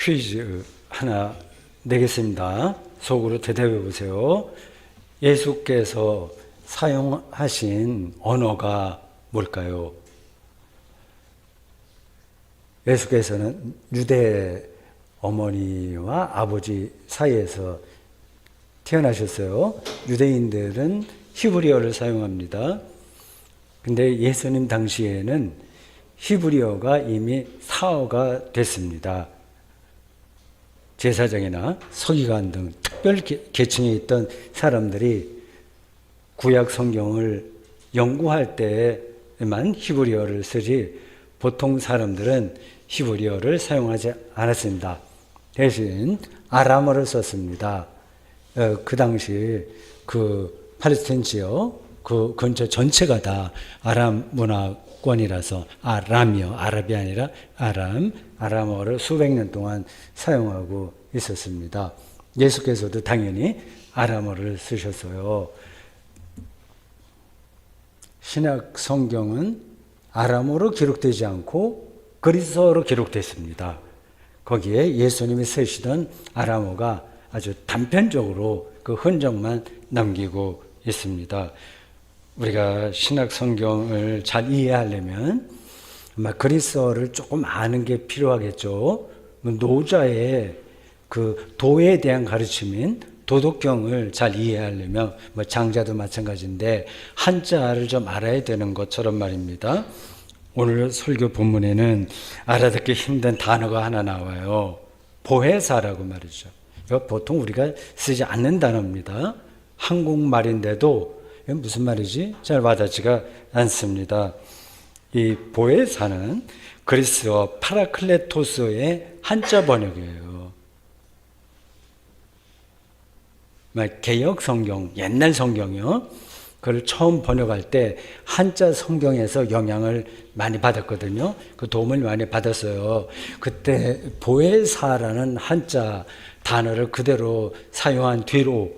퀴즈 하나 내겠습니다. 속으로 대답해 보세요. 예수께서 사용하신 언어가 뭘까요? 예수께서는 유대 어머니와 아버지 사이에서 태어나셨어요. 유대인들은 히브리어를 사용합니다. 근데 예수님 당시에는 히브리어가 이미 사어가 됐습니다. 제사장이나 서기관 등 특별 계층에 있던 사람들이 구약 성경을 연구할 때에만 히브리어를 쓰지 보통 사람들은 히브리어를 사용하지 않았습니다. 대신 아람어를 썼습니다. 그 당시 그 팔레스타인 지역 그 근처 전체가 다 아람 문화권이라서 아람이요, 아랍이 아니라 아람어를 수백 년 동안 사용하고 있었습니다. 예수께서도 당연히 아람어를 쓰셨어요. 신약 성경은 아람어로 기록되지 않고 그리스어로 기록됐습니다. 거기에 예수님이 쓰시던 아람어가 아주 단편적으로 그 흔적만 남기고 있습니다. 우리가 신약 성경을 잘 이해하려면 아마 그리스어를 조금 아는 게 필요하겠죠. 노자의 그 도에 대한 가르침인 도덕경을 잘 이해하려면 장자도 마찬가지인데 한자를 좀 알아야 되는 것처럼 말입니다. 오늘 설교 본문에는 알아듣기 힘든 단어가 하나 나와요. 보혜사라고 말이죠. 이거 보통 우리가 쓰지 않는 단어입니다. 한국말인데도 무슨 말이지? 잘 와닿지가 않습니다. 이 보혜사는 그리스어 파라클레토스의 한자 번역이에요. 개역 성경, 옛날 성경이요. 그걸 처음 번역할 때 한자 성경에서 영향을 많이 받았거든요. 그 도움을 많이 받았어요. 그때 보혜사라는 한자 단어를 그대로 사용한 뒤로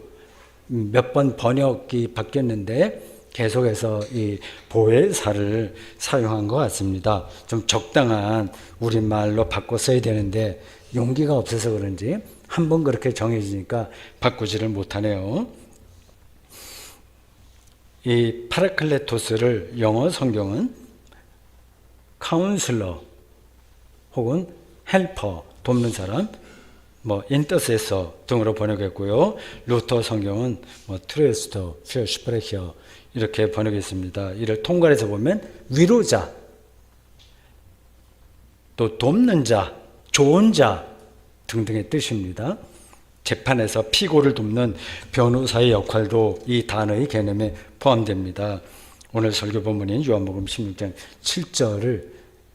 몇 번 번역이 바뀌었는데 계속해서 이 보혜사를 사용한 것 같습니다. 좀 적당한 우리말로 바꿔 써야 되는데 용기가 없어서 그런지 한번 그렇게 정해지니까 바꾸지를 못하네요. 이 파라클레토스를 영어 성경은 카운슬러 혹은 헬퍼, 돕는 사람, 인터세서 등으로 번역했고요. 루터 성경은 트레스터, 퓨어스프레히어 이렇게 번역했습니다. 이를 통괄해서 보면 위로자, 또 돕는 자, 좋은 자 등등의 뜻입니다. 재판에서 피고를 돕는 변호사의 역할도 이 단어의 개념에 포함됩니다. 오늘 설교 본문인 요한복음 16장 7절을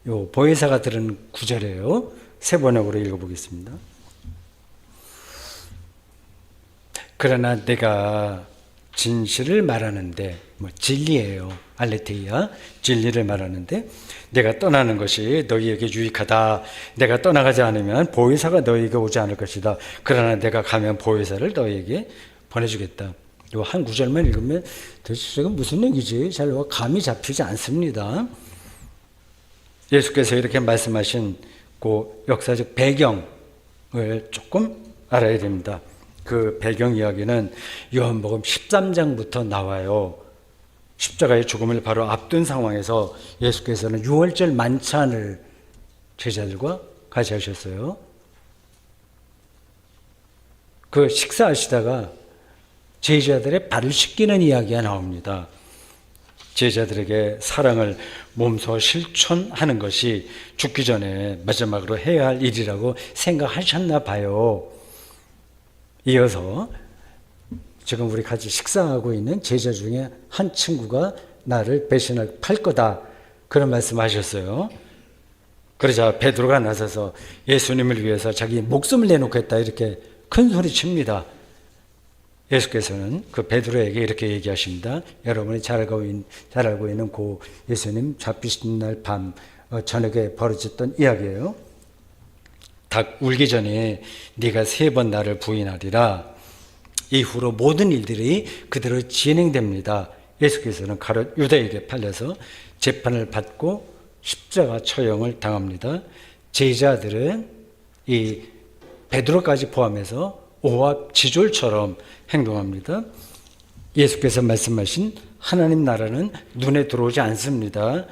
요 보혜사가 들은 구절이에요. 세 번역으로 읽어보겠습니다. 그러나 내가 진실을 말하는데, 진리예요. 알레테이아, 진리를 말하는데 내가 떠나는 것이 너희에게 유익하다. 내가 떠나가지 않으면 보혜사가 너희에게 오지 않을 것이다. 그러나 내가 가면 보혜사를 너희에게 보내주겠다. 이 한 구절만 읽으면 도대체 이건 무슨 얘기지? 잘 감이 잡히지 않습니다. 예수께서 이렇게 말씀하신 그 역사적 배경을 조금 알아야 됩니다. 그 배경 이야기는 요한복음 13장부터 나와요. 십자가의 죽음을 바로 앞둔 상황에서 예수께서는 유월절 만찬을 제자들과 같이 하셨어요. 그 식사하시다가 제자들의 발을 씻기는 이야기가 나옵니다. 제자들에게 사랑을 몸소 실천하는 것이 죽기 전에 마지막으로 해야 할 일이라고 생각하셨나 봐요. 이어서 지금 우리 같이 식사하고 있는 제자 중에 한 친구가 나를 배신할 팔 거다 그런 말씀하셨어요. 그러자 베드로가 나서서 예수님을 위해서 자기 목숨을 내놓겠다 이렇게 큰 소리 칩니다. 예수께서는 그 베드로에게 이렇게 얘기하십니다. 여러분이 잘 알고 있는 고 예수님 잡히신 날 밤 저녁에 벌어졌던 이야기예요. 닭 울기 전에 네가 3번 나를 부인하리라. 이후로 모든 일들이 그대로 진행됩니다. 예수께서는 가룟 유다에게 팔려서 재판을 받고 십자가 처형을 당합니다. 제자들은 이 베드로까지 포함해서 오합지졸처럼 행동합니다. 예수께서 말씀하신 하나님 나라는 눈에 들어오지 않습니다.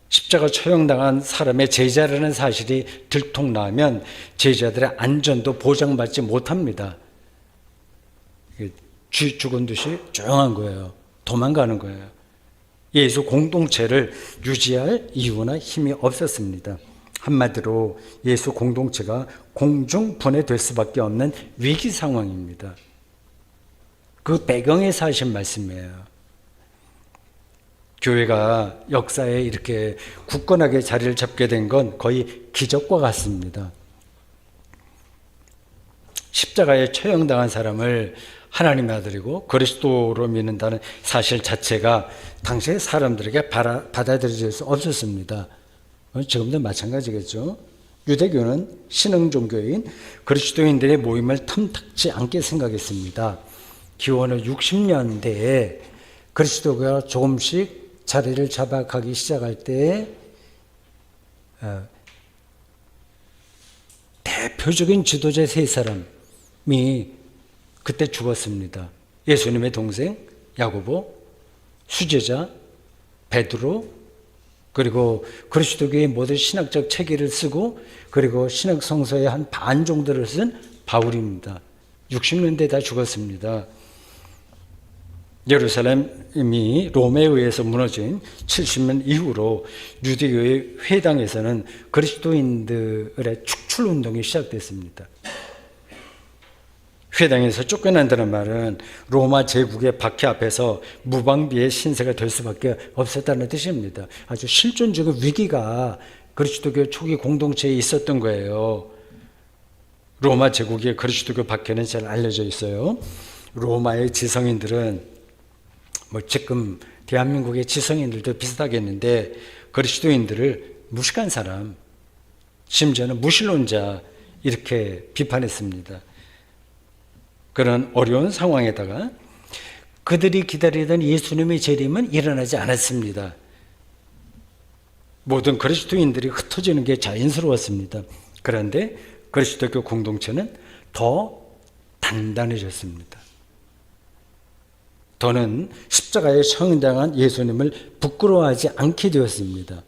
십자가 처형당한 사람의 제자라는 사실이 들통나면 제자들의 안전도 보장받지 못합니다. 쥐 죽은 듯이 조용한 거예요. 도망가는 거예요. 예수 공동체를 유지할 이유나 힘이 없었습니다. 한마디로 예수 공동체가 공중분해될 수밖에 없는 위기 상황입니다. 그 배경에서 하신 말씀이에요. 교회가 역사에 이렇게 굳건하게 자리를 잡게 된 건 거의 기적과 같습니다. 십자가에 처형당한 사람을 하나님의 아들이고 그리스도로 믿는다는 사실 자체가 당시의 사람들에게 받아들여질 수 없었습니다. 지금도 마찬가지겠죠. 유대교는 신흥 종교인 그리스도인들의 모임을 탐탁지 않게 생각했습니다. 기원후 60년대에 그리스도가 조금씩 자리를 잡아가기 시작할 때 대표적인 지도자 세 사람이 그때 죽었습니다. 예수님의 동생 야고보, 수제자 베드로, 그리고 그리스도교의 모든 신학적 체계를 쓰고 그리고 신학 성서의 한 반 정도를 쓴 바울입니다. 60년대에 다 죽었습니다. 예루살렘이 로마에 의해서 무너진 70년 이후로 유대교의 회당에서는 그리스도인들의 축출운동이 시작됐습니다. 회당에서 쫓겨난다는 말은 로마 제국의 박해 앞에서 무방비의 신세가 될 수밖에 없었다는 뜻입니다. 아주 실존적인 위기가 그리스도교 초기 공동체에 있었던 거예요. 로마 제국의 그리스도교 박해는 잘 알려져 있어요. 로마의 지성인들은 지금 대한민국의 지성인들도 비슷하겠는데 그리스도인들을 무식한 사람, 심지어는 무신론자 이렇게 비판했습니다. 그런 어려운 상황에다가 그들이 기다리던 예수님의 재림은 일어나지 않았습니다. 모든 그리스도인들이 흩어지는 게 자연스러웠습니다. 그런데 그리스도교 공동체는 더 단단해졌습니다. 더는 십자가에 처형당한 예수님을 부끄러워하지 않게 되었습니다.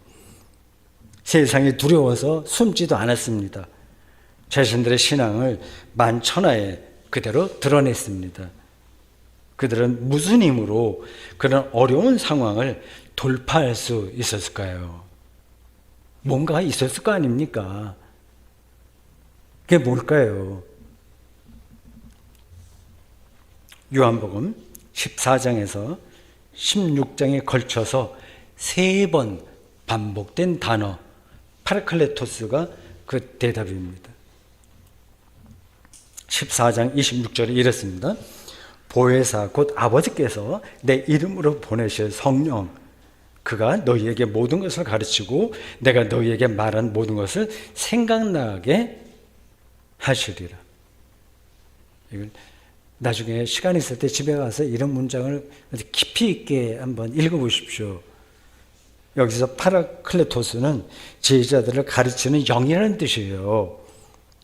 세상이 두려워서 숨지도 않았습니다. 자신들의 신앙을 만천하에 그대로 드러냈습니다. 그들은 무슨 힘으로 그런 어려운 상황을 돌파할 수 있었을까요? 뭔가 있었을 거 아닙니까? 그게 뭘까요? 요한복음 14장에서 16장에 걸쳐서 3번 반복된 단어 파라클레토스가 그 대답입니다. 14장 26절에 이랬습니다. 보혜사 곧 아버지께서 내 이름으로 보내실 성령 그가 너희에게 모든 것을 가르치고 내가 너희에게 말한 모든 것을 생각나게 하시리라. 이걸 나중에 시간 있을 때 집에 가서 이런 문장을 깊이 있게 한번 읽어보십시오. 여기서 파라클레토스는 제자들을 가르치는 영이라는 뜻이에요.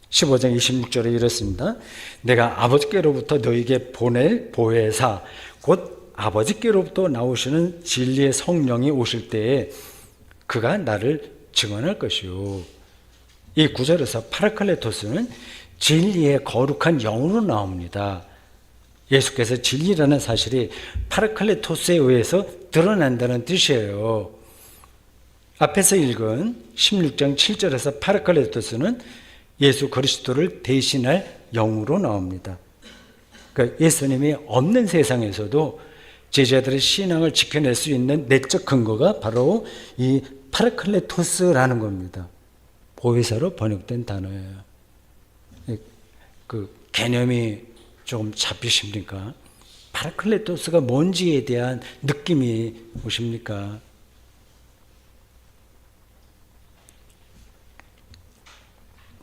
15장 26절에 이렇습니다. 내가 아버지께로부터 너희에게 보낼 보혜사 곧 아버지께로부터 나오시는 진리의 성령이 오실 때에 그가 나를 증언할 것이요. 이 구절에서 파라클레토스는 진리의 거룩한 영으로 나옵니다. 예수께서 진리라는 사실이 파라클레토스에 의해서 드러난다는 뜻이에요. 앞에서 읽은 16장 7절에서 파라클레토스는 예수 그리스도를 대신할 영으로 나옵니다. 그러니까 예수님이 없는 세상에서도 제자들의 신앙을 지켜낼 수 있는 내적 근거가 바로 이 파라클레토스라는 겁니다. 보혜사로 번역된 단어예요. 그 개념이 조금 잡히십니까? 파라클레토스가 뭔지에 대한 느낌이 오십니까?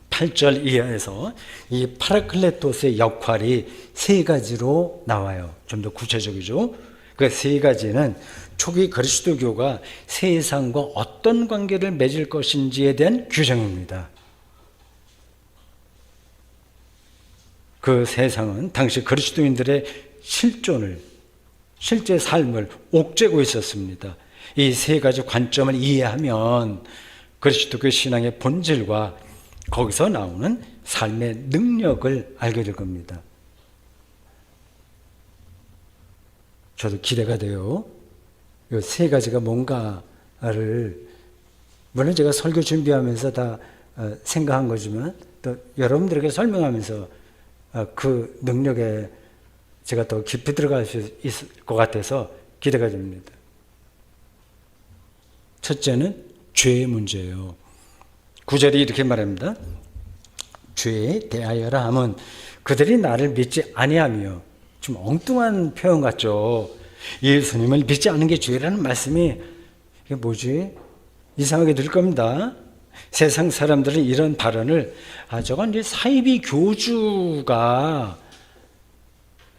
(8절) 이하에서 이 파라클레토스의 역할이 3가지로 나와요. 좀 더 구체적이죠. 그 3가지는 초기 그리스도교가 세상과 어떤 관계를 맺을 것인지에 대한 규정입니다. 그 세상은 당시 그리스도인들의 실제 삶을 옥죄고 있었습니다. 이 세 가지 관점을 이해하면 그리스도교 신앙의 본질과 거기서 나오는 삶의 능력을 알게 될 겁니다. 저도 기대가 돼요. 이 세 가지가 뭔가를 물론 제가 설교 준비하면서 다 생각한 거지만 또 여러분들에게 설명하면서 그 능력에 제가 더 깊이 들어갈 수 있을 것 같아서 기대가 됩니다. 첫째는 죄의 문제예요. 9절이 이렇게 말합니다. 죄에 대하여라 하면 그들이 나를 믿지 아니하며, 좀 엉뚱한 표현 같죠. 예수님을 믿지 않는 게 죄라는 말씀이 이게 뭐지? 이상하게 들릴 겁니다. 세상 사람들은 이런 발언을 저건 이제 사이비 교주가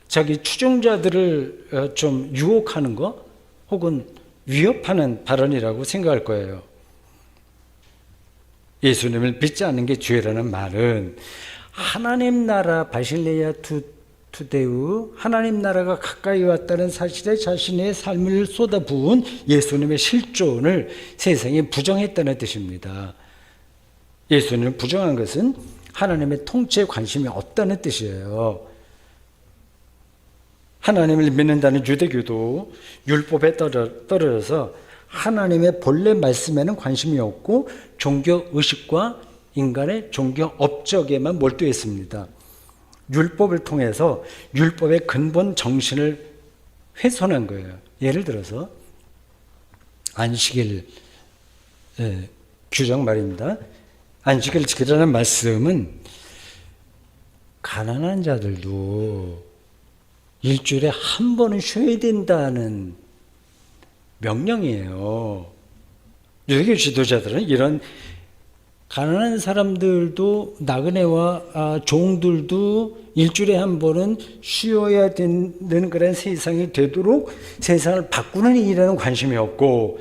자기 추종자들을 좀 유혹하는 거 혹은 위협하는 발언이라고 생각할 거예요. 예수님을 믿지 않는 게 죄라는 말은 하나님 나라 바실레아 투데우, 하나님 나라가 가까이 왔다는 사실에 자신의 삶을 쏟아부은 예수님의 실존을 세상에 부정했다는 뜻입니다. 예수님을 부정한 것은 하나님의 통치에 관심이 없다는 뜻이에요. 하나님을 믿는다는 유대교도 율법에 떨어져서 하나님의 본래 말씀에는 관심이 없고 종교의식과 인간의 종교 업적에만 몰두했습니다. 율법을 통해서 율법의 근본 정신을 훼손한 거예요. 예를 들어서 안식일 규정 말입니다. 안식일 지키라는 말씀은 가난한 자들도 일주일에 한 번은 쉬어야 된다는 명령이에요. 유대교 지도자들은 이런 가난한 사람들도 나그네와 종들도 일주일에 한 번은 쉬어야 되는 그런 세상이 되도록 세상을 바꾸는 일에는 관심이 없고,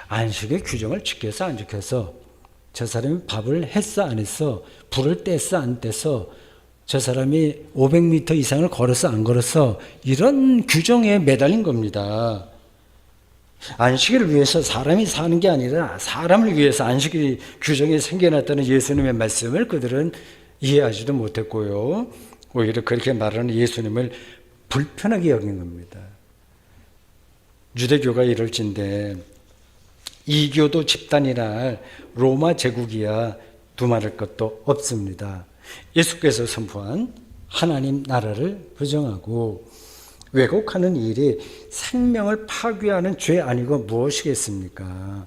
안식의 규정을 지켜서 안 지켜서, 저 사람이 밥을 했어 안 했어, 불을 뗐어 안 뗐어, 저 사람이 500m 이상을 걸었어 안 걸었어, 이런 규정에 매달린 겁니다. 안식일을 위해서 사람이 사는 게 아니라 사람을 위해서 안식일 규정이 생겨났다는 예수님의 말씀을 그들은 이해하지도 못했고요. 오히려 그렇게 말하는 예수님을 불편하게 여긴 겁니다. 유대교가 이럴진데 이교도 집단이나 로마 제국이야 두말할 것도 없습니다. 예수께서 선포한 하나님 나라를 부정하고 왜곡하는 일이 생명을 파괴하는 죄 아니고 무엇이겠습니까?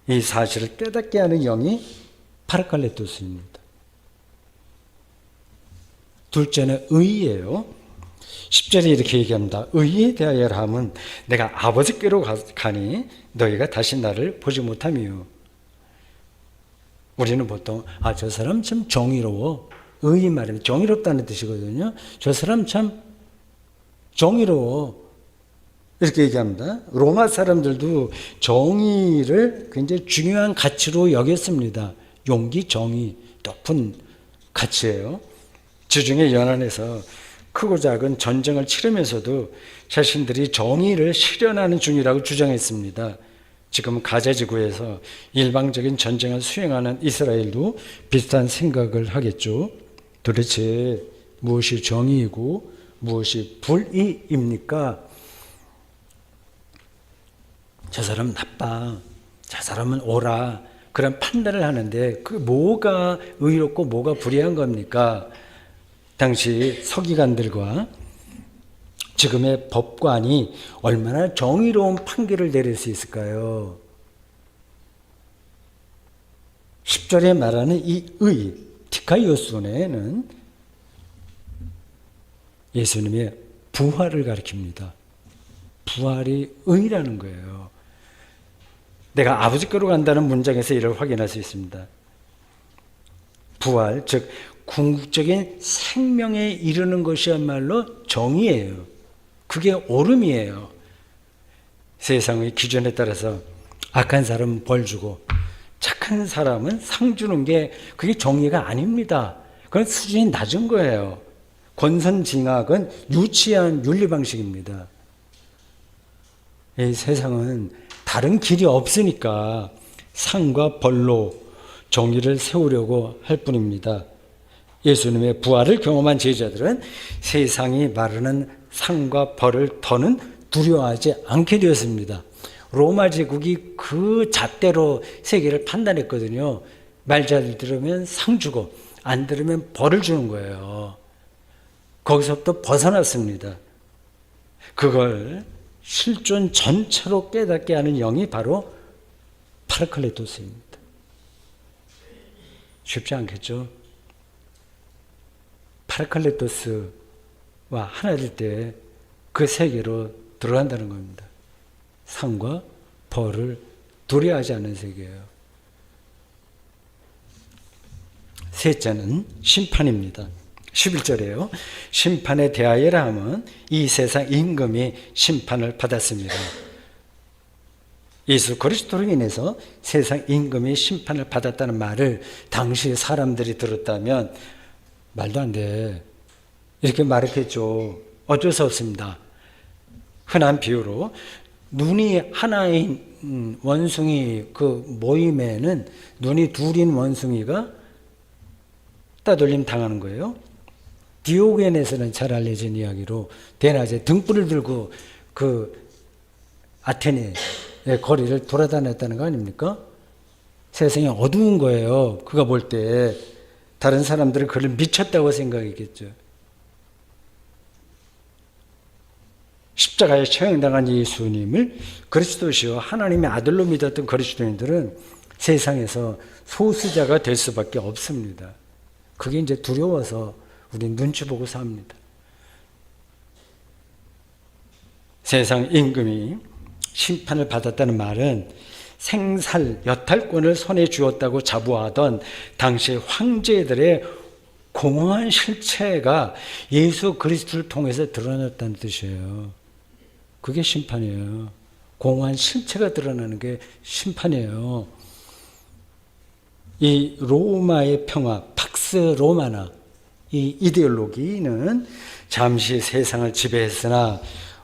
이 사실을 깨닫게 하는 영이 파라클레토스입니다. 둘째는 의예요. 10절에 이렇게 얘기합니다. 의에 대하여 하면 내가 아버지께로 가니 너희가 다시 나를 보지 못하며. 우리는 보통 저 사람 참 정의로워. 의의 말이면 정의롭다는 뜻이거든요. 저 사람 참 정의로워. 이렇게 얘기합니다. 로마 사람들도 정의를 굉장히 중요한 가치로 여겼습니다. 용기, 정의, 높은 가치예요. 지중해 연안에서 크고 작은 전쟁을 치르면서도 자신들이 정의를 실현하는 중이라고 주장했습니다. 지금 가자 지구에서 일방적인 전쟁을 수행하는 이스라엘도 비슷한 생각을 하겠죠. 도대체 무엇이 정의이고 무엇이 불의입니까? 저 사람은 나빠, 저 사람은 옳아, 그런 판단을 하는데 그 뭐가 의롭고 뭐가 불의한 겁니까? 당시 서기관들과 지금의 법관이 얼마나 정의로운 판결을 내릴 수 있을까요? 10절에 말하는 이 의, 디카이오스네는 예수님의 부활을 가리킵니다. 부활이 의라는 거예요. 내가 아버지께로 간다는 문장에서 이를 확인할 수 있습니다. 부활, 즉 궁극적인 생명에 이르는 것이야말로 정의예요. 그게 옳음이에요. 세상의 기준에 따라서 악한 사람은 벌 주고 착한 사람은 상 주는 게 그게 정의가 아닙니다. 그건 수준이 낮은 거예요. 권선징악은 유치한 윤리 방식입니다. 이 세상은 다른 길이 없으니까 상과 벌로 정의를 세우려고 할 뿐입니다. 예수님의 부활을 경험한 제자들은 세상이 말하는 상과 벌을 더는 두려워하지 않게 되었습니다. 로마 제국이 그 잣대로 세계를 판단했거든요. 말 잘 들으면 상 주고 안 들으면 벌을 주는 거예요. 거기서부터 벗어났습니다. 그걸 실존 전체로 깨닫게 하는 영이 바로 파라클레토스입니다. 쉽지 않겠죠? 파라클레토스와 하나 될 때 그 세계로 들어간다는 겁니다. 상과 벌을 두려워하지 않는 세계예요. 셋째는 심판입니다. 11절에요. 심판에 대하여라 함은 이 세상 임금이 심판을 받았습니다. 예수 그리스도로 인해서 세상 임금이 심판을 받았다는 말을 당시 사람들이 들었다면 말도 안 돼. 이렇게 말했겠죠. 어쩔 수 없습니다. 흔한 비유로 눈이 하나인 원숭이 그 모임에는 눈이 둘인 원숭이가 따돌림 당하는 거예요. 디오게네스는 잘 알려진 이야기로 대낮에 등불을 들고 그 아테네의 거리를 돌아다녔다는 거 아닙니까? 세상이 어두운 거예요. 그가 볼 때 다른 사람들은 그를 미쳤다고 생각했겠죠. 십자가에 처형당한 예수님을 그리스도시요 하나님의 아들로 믿었던 그리스도인들은 세상에서 소수자가 될 수밖에 없습니다. 그게 이제 두려워서 우리 눈치 보고 삽니다. 세상 임금이 심판을 받았다는 말은 생살 여탈권을 손에 쥐었다고 자부하던 당시 황제들의 공허한 실체가 예수 그리스도를 통해서 드러났다는 뜻이에요. 그게 심판이에요. 공허한 실체가 드러나는 게 심판이에요. 이 로마의 평화, 팍스 로마나 이 이데올로기는 잠시 세상을 지배했으나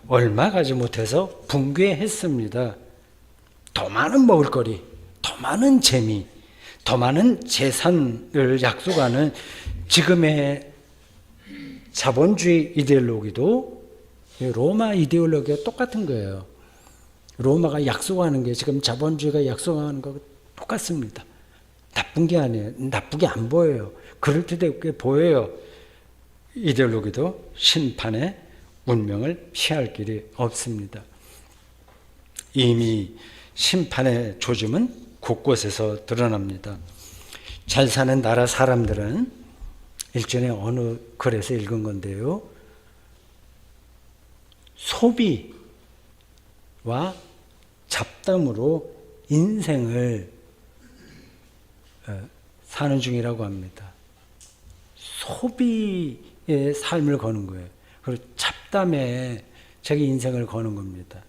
얼마 가지 못해서 붕괴했습니다. 더 많은 먹을거리, 더 많은 재미, 더 많은 재산을 약속하는 지금의 자본주의 이데올로기도 로마 이데올로기가 똑같은 거예요. 로마가 약속하는 게 지금 자본주의가 약속하는 거 똑같습니다. 나쁜 게 아니에요. 나쁘게 안 보여요. 그럴듯하게 보여요. 이데올로기도 심판의 운명을 피할 길이 없습니다. 이미 심판의 조짐은 곳곳에서 드러납니다. 잘 사는 나라 사람들은 일전에 어느 글에서 읽은 건데요. 소비와 잡담으로 인생을 사는 중이라고 합니다. 소비의 삶을 거는 거예요. 그리고 잡담에 자기 인생을 거는 겁니다.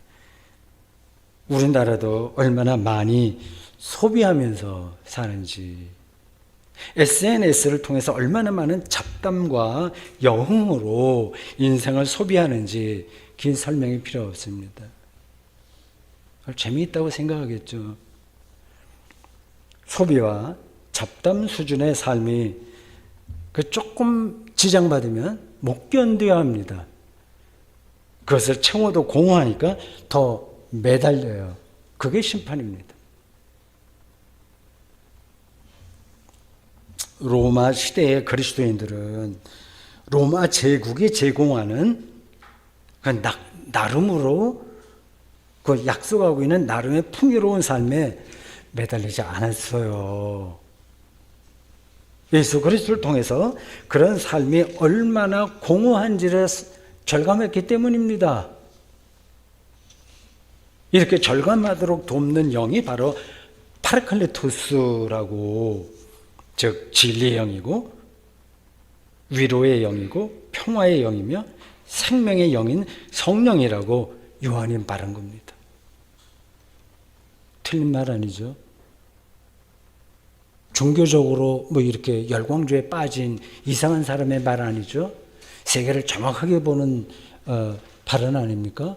우리나라도 얼마나 많이 소비하면서 사는지, SNS를 통해서 얼마나 많은 잡담과 여흥으로 인생을 소비하는지 긴 설명이 필요 없습니다. 재미있다고 생각하겠죠. 소비와 잡담 수준의 삶이 그 조금 지장받으면 못 견뎌야 합니다. 그것을 채워도 공허하니까 더 매달려요. 그게 심판입니다. 로마 시대의 그리스도인들은 로마 제국이 제공하는 그 나름으로 그 약속하고 있는 나름의 풍요로운 삶에 매달리지 않았어요. 예수 그리스도를 통해서 그런 삶이 얼마나 공허한지를 절감했기 때문입니다. 이렇게 절감하도록 돕는 영이 바로 파라클레토스라고, 즉 진리의 영이고 위로의 영이고 평화의 영이며 생명의 영인 성령이라고 요한이 말한 겁니다. 틀린 말 아니죠? 종교적으로 뭐 이렇게 열광주에 빠진 이상한 사람의 말 아니죠? 세계를 정확하게 보는 발언 아닙니까?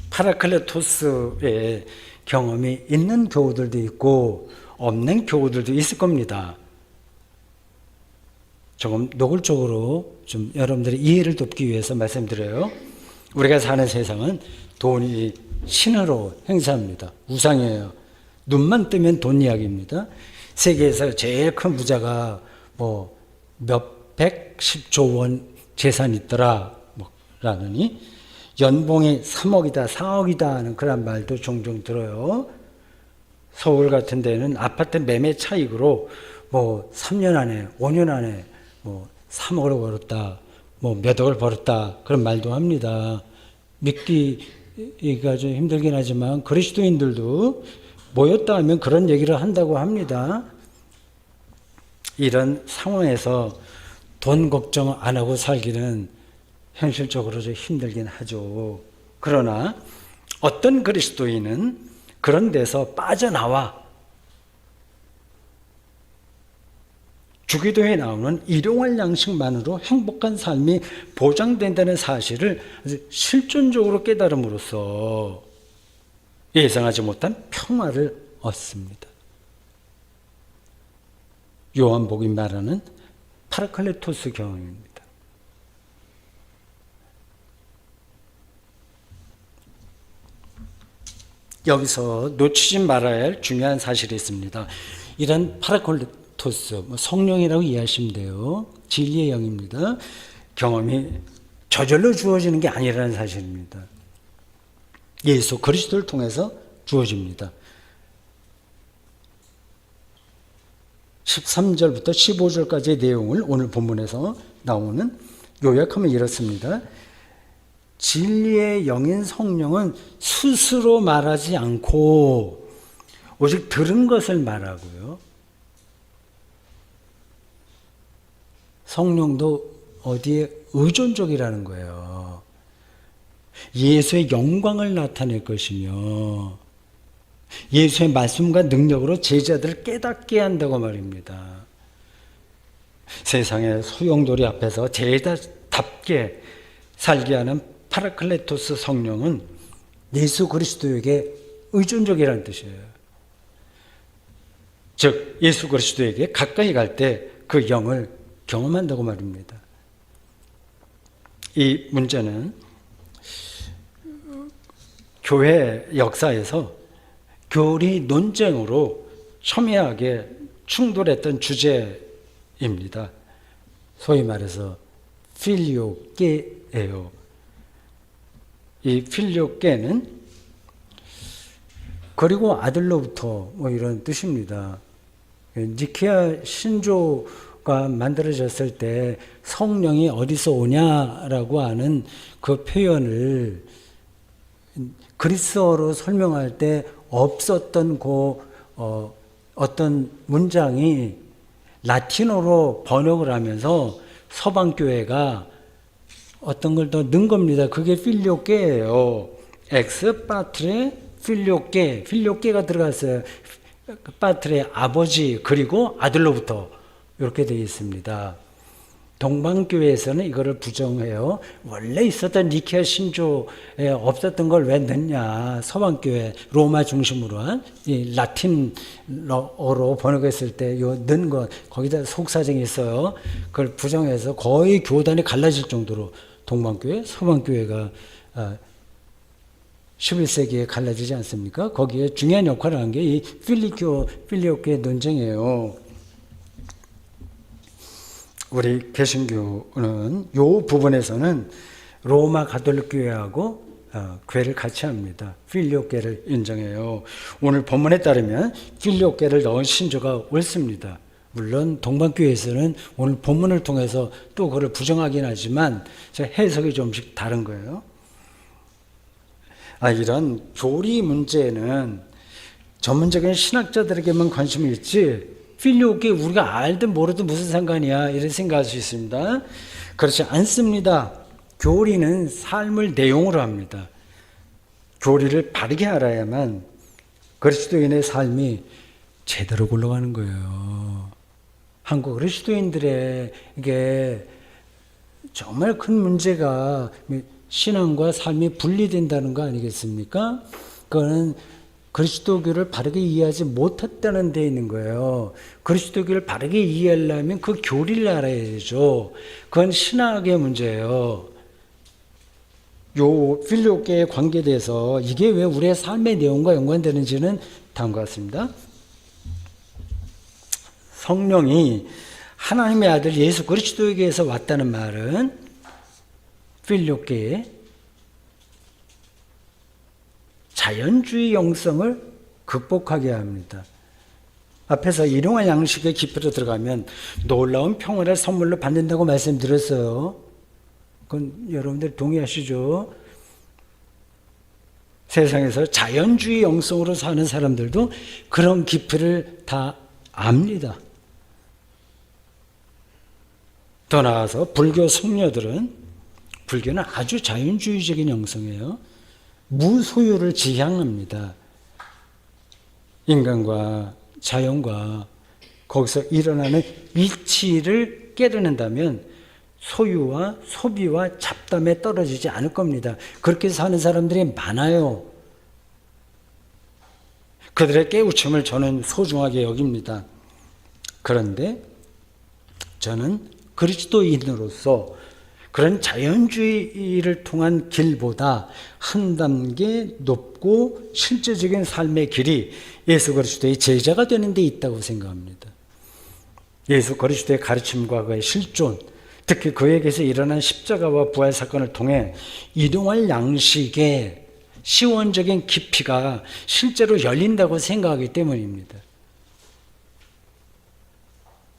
파라클레토스의 경험이 있는 교우들도 있고 없는 교우들도 있을 겁니다. 조금 노골적으로 좀 여러분들의 이해를 돕기 위해서 말씀드려요. 우리가 사는 세상은 돈이 신으로 행사합니다. 우상이에요. 눈만 뜨면 돈 이야기입니다. 세계에서 제일 큰 부자가 뭐 몇백십조 원 재산이 있더라 라느니 연봉이 3억이다 4억이다 하는 그런 말도 종종 들어요. 서울 같은 데는 아파트 매매 차익으로 뭐 3년 안에 5년 안에 뭐 3억을 벌었다 뭐 몇 억을 벌었다 그런 말도 합니다. 믿기가 좀 힘들긴 하지만 그리스도인들도 모였다 하면 그런 얘기를 한다고 합니다. 이런 상황에서 돈 걱정 안 하고 살기는 현실적으로 좀 힘들긴 하죠. 그러나 어떤 그리스도인은 그런 데서 빠져나와 주기도에 나오는 일용할 양식만으로 행복한 삶이 보장된다는 사실을 실존적으로 깨달음으로써 예상하지 못한 평화를 얻습니다. 요한복음이 말하는 파라클레토스 경험입니다. 여기서 놓치지 말아야 할 중요한 사실이 있습니다. 이런 파라클레토스, 성령이라고 이해하시면 돼요. 진리의 영입니다. 경험이 저절로 주어지는 게 아니라는 사실입니다. 예수 그리스도를 통해서 주어집니다. 13절부터 15절까지의 내용을 오늘 본문에서 나오는 요약하면 이렇습니다. 진리의 영인 성령은 스스로 말하지 않고 오직 들은 것을 말하고요. 성령도 어디에 의존적이라는 거예요. 예수의 영광을 나타낼 것이며 예수의 말씀과 능력으로 제자들을 깨닫게 한다고 말입니다. 세상의 소용돌이 앞에서 제자답게 살게 하는 파라클레토스 성령은 예수 그리스도에게 의존적이라는 뜻이에요. 즉 예수 그리스도에게 가까이 갈 때 그 영을 경험한다고 말입니다. 이 문제는 교회 역사에서 교리 논쟁으로 첨예하게 충돌했던 주제입니다. 소위 말해서 필리오게예요. 이 필리오게는 그리고 아들로부터 뭐 이런 뜻입니다. 니케아 신조가 만들어졌을 때 성령이 어디서 오냐라고 하는 그 표현을 그리스어로 설명할 때 없었던 어떤 문장이 라틴어로 번역을 하면서 서방교회가 어떤 걸 더 넣은 겁니다. 그게 필리오게예요. 엑스 파트레 필리오게, 필리오게가 들어갔어요. 파트레 아버지 그리고 아들로부터 이렇게 되어 있습니다. 동방교회에서는 이거를 부정해요. 원래 있었던 니케아 신조에 없었던 걸 왜 넣냐. 서방교회 로마 중심으로 한 이 라틴어로 번역했을 때 요 넣은 것 거기다 속사정이 있어요. 그걸 부정해서 거의 교단이 갈라질 정도로 동방교회, 서방교회가 11세기에 갈라지지 않습니까? 거기에 중요한 역할을 한 게 이 필리오게 논쟁이에요. 우리 개신교는 이 부분에서는 로마 가톨릭 교회하고 교회를 같이 합니다. 필리오게를 인정해요. 오늘 본문에 따르면 필리오게를 넣은 신조가 옳습니다. 물론 동방교회에서는 오늘 본문을 통해서 또 그걸 부정하긴 하지만 해석이 좀씩 다른 거예요. 이런 교리 문제는 전문적인 신학자들에게만 관심이 있지 필리오게 우리가 알든 모르든 무슨 상관이야 이런 생각할 수 있습니다. 그렇지 않습니다. 교리는 삶을 내용으로 합니다. 교리를 바르게 알아야만 그리스도인의 삶이 제대로 굴러가는 거예요. 한국 그리스도인들에게 정말 큰 문제가 신앙과 삶이 분리된다는 거 아니겠습니까? 그거는 그리스도교를 바르게 이해하지 못했다는 데 있는 거예요. 그리스도교를 바르게 이해하려면 그 교리를 알아야죠. 그건 신학의 문제예요. 요 필리오교의 관계에 대해서 이게 왜 우리의 삶의 내용과 연관되는지는 다음과 같습니다. 성령이 하나님의 아들 예수 그리스도에게서 왔다는 말은 필리오교의 자연주의 영성을 극복하게 합니다. 앞에서 일용할 양식의 깊이로 들어가면 놀라운 평화를 선물로 받는다고 말씀드렸어요. 그건 여러분들 동의하시죠? 세상에서 자연주의 영성으로 사는 사람들도 그런 깊이를 다 압니다. 더 나아가서 불교 성녀들은, 불교는 아주 자연주의적인 영성이에요. 무소유를 지향합니다. 인간과 자연과 거기서 일어나는 이치를 깨닫는다면 소유와 소비와 잡담에 떨어지지 않을 겁니다. 그렇게 사는 사람들이 많아요. 그들의 깨우침을 저는 소중하게 여깁니다. 그런데 저는 그리스도인으로서 그런 자연주의를 통한 길보다 한 단계 높고 실제적인 삶의 길이 예수 그리스도의 제자가 되는 데 있다고 생각합니다. 예수 그리스도의 가르침과 그의 실존, 특히 그에게서 일어난 십자가와 부활 사건을 통해 일용할 양식의 시원적인 깊이가 실제로 열린다고 생각하기 때문입니다.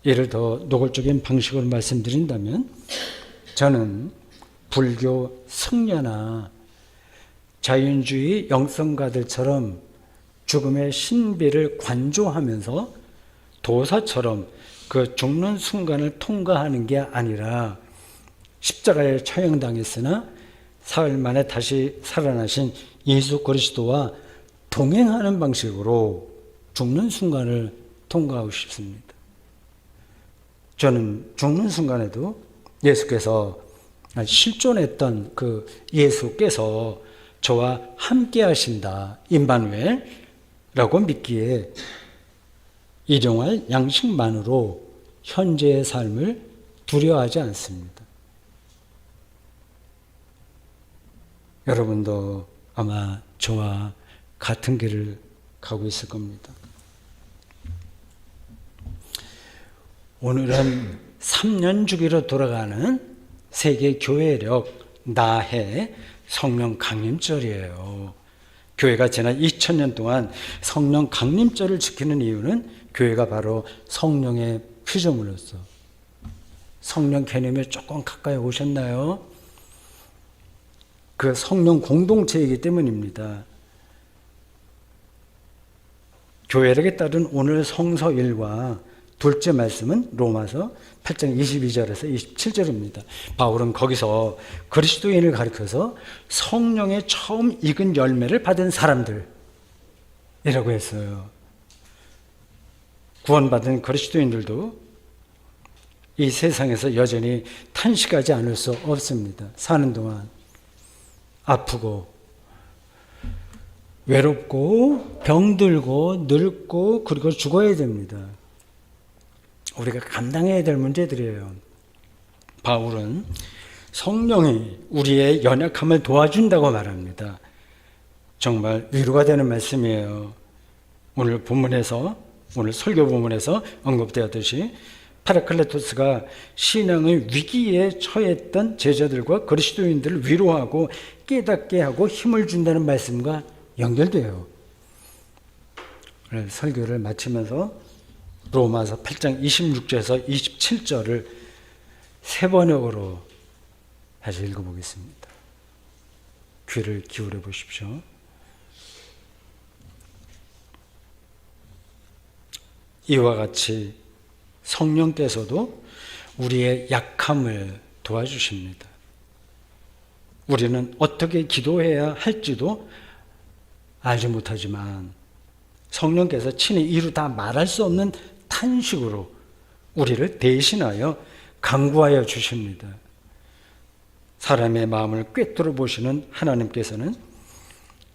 예를 더 노골적인 방식으로 말씀드린다면 저는 불교 성녀나 자연주의 영성가들처럼 죽음의 신비를 관조하면서 도사처럼 그 죽는 순간을 통과하는 게 아니라 십자가에 처형당했으나 사흘 만에 다시 살아나신 예수 그리스도와 동행하는 방식으로 죽는 순간을 통과하고 싶습니다. 저는 죽는 순간에도 예수께서 실존했던 그 예수께서 저와 함께 하신다, 임마누엘라고 믿기에 일용할 양식만으로 현재의 삶을 두려워하지 않습니다. 여러분도 아마 저와 같은 길을 가고 있을 겁니다. 오늘은 3년 주기로 돌아가는 세계 교회력 나해 성령 강림절이에요. 교회가 지난 2000년 동안 성령 강림절을 지키는 이유는 교회가 바로 성령의 피조물로서, 성령 개념에 조금 가까이 오셨나요? 그 성령 공동체이기 때문입니다. 교회력에 따른 오늘 성서일과 둘째 말씀은 로마서 8장 22절에서 27절입니다. 바울은 거기서 그리스도인을 가리켜서 성령의 처음 익은 열매를 받은 사람들이라고 했어요. 구원받은 그리스도인들도 이 세상에서 여전히 탄식하지 않을 수 없습니다. 사는 동안 아프고 외롭고 병들고 늙고 그리고 죽어야 됩니다. 우리가 감당해야 될 문제들이에요. 바울은 성령이 우리의 연약함을 도와준다고 말합니다. 정말 위로가 되는 말씀이에요. 오늘 본문에서, 오늘 설교 본문에서 언급되었듯이 파라클레토스가 신앙의 위기에 처했던 제자들과 그리스도인들을 위로하고 깨닫게 하고 힘을 준다는 말씀과 연결돼요. 오늘 설교를 마치면서 로마서 8장 26절에서 27절을 세 번역으로 다시 읽어보겠습니다. 귀를 기울여 보십시오. 이와 같이 성령께서도 우리의 약함을 도와주십니다. 우리는 어떻게 기도해야 할지도 알지 못하지만 성령께서 친히 이루다 말할 수 없는 탄식으로 우리를 대신하여 간구하여 주십니다. 사람의 마음을 꿰뚫어 보시는 하나님께서는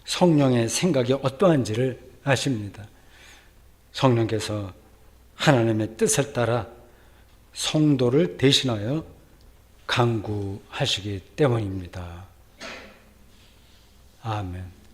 성령의 생각이 어떠한지를 아십니다. 성령께서 하나님의 뜻을 따라 성도를 대신하여 간구하시기 때문입니다. 아멘.